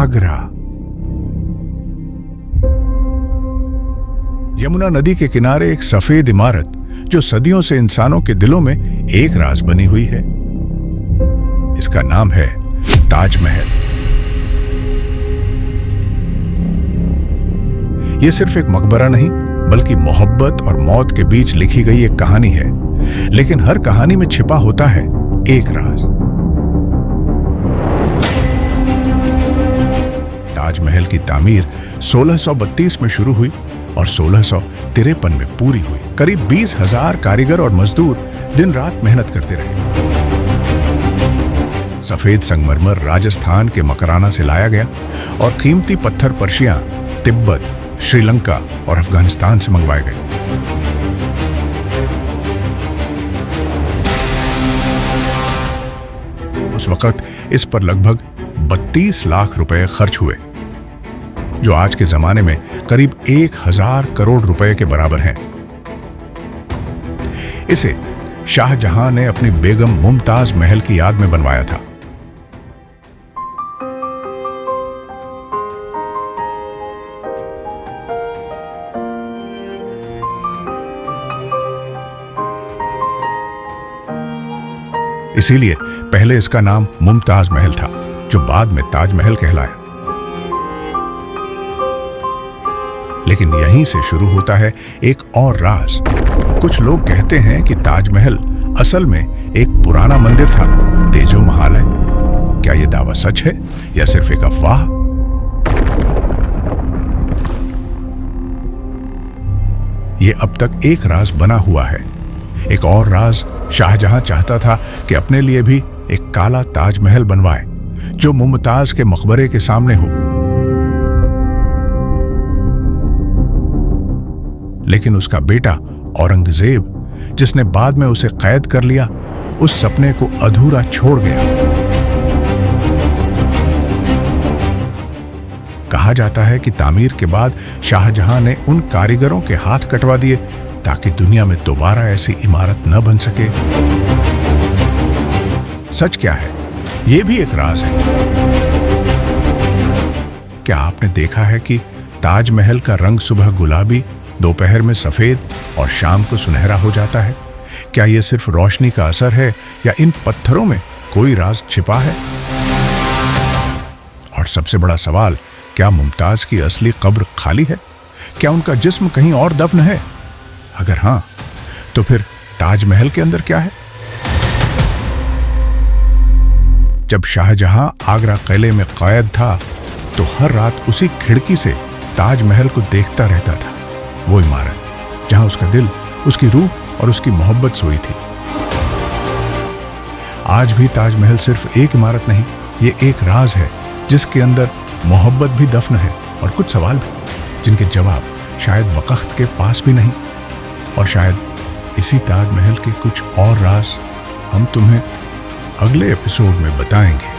आगरा। यमुना नदी के किनारे एक सफेद इमारत जो सदियों से इंसानों के दिलों में एक राज बनी हुई है। इसका नाम है ताजमहल। यह सिर्फ एक मकबरा नहीं बल्कि मोहब्बत और मौत के बीच लिखी गई एक कहानी है। लेकिन हर कहानी में छिपा होता है एक राज। ताजमहल की तामीर 1632 में शुरू हुई और 1653 में पूरी हुई। करीब 20,000 कारीगर और मजदूर दिन रात मेहनत करते रहे। सफेद संगमरमर राजस्थान के मकराना से लाया गया और कीमती पत्थर पर्शिया, तिब्बत, श्रीलंका और अफगानिस्तान से मंगवाए गए। उस वक्त इस पर लगभग 32 लाख रुपए खर्च हुए, जो आज के जमाने में करीब 1000 करोड़ रुपए के बराबर हैं। इसे शाहजहां ने अपनी बेगम मुमताज महल की याद में बनवाया था। इसीलिए पहले इसका नाम मुमताज महल था, जो बाद में ताजमहल कहलाया। लेकिन यहीं से शुरू होता है एक और राज। कुछ लोग कहते हैं कि ताजमहल असल में एक पुराना मंदिर था, तेजो महाल है। क्या यह दावा सच है या सिर्फ एक अफवाह? यह अब तक एक राज बना हुआ है। एक और राज, शाहजहां चाहता था कि अपने लिए भी एक काला ताजमहल बनवाए, जो मुमताज के मकबरे के सामने हो। लेकिन उसका बेटा औरंगजेब, जिसने बाद में उसे कैद कर लिया, उस सपने को अधूरा छोड़ गया। कहा जाता है कि तामीर के बाद शाहजहां ने उन कारीगरों के हाथ कटवा दिए ताकि दुनिया में दोबारा ऐसी इमारत न बन सके। सच क्या है, यह भी एक राज है। क्या आपने देखा है कि ताजमहल का रंग सुबह गुलाबी, दोपहर में सफेद और शाम को सुनहरा हो जाता है? क्या यह सिर्फ रोशनी का असर है या इन पत्थरों में कोई राज छिपा है? और सबसे बड़ा सवाल, क्या मुमताज की असली कब्र खाली है? क्या उनका जिस्म कहीं और दफन है? अगर हां, तो फिर ताजमहल के अंदर क्या है? जब शाहजहां आगरा किले में कैद था, तो हर रात उसी खिड़की से ताजमहल को देखता रहता था। वो इमारत जहां उसका दिल, उसकी रूह और उसकी मोहब्बत सोई थी। आज भी ताजमहल सिर्फ एक इमारत नहीं, ये एक राज है जिसके अंदर मोहब्बत भी दफन है और कुछ सवाल भी, जिनके जवाब शायद वक्त के पास भी नहीं। और शायद इसी ताजमहल के कुछ और राज हम तुम्हें अगले एपिसोड में बताएंगे।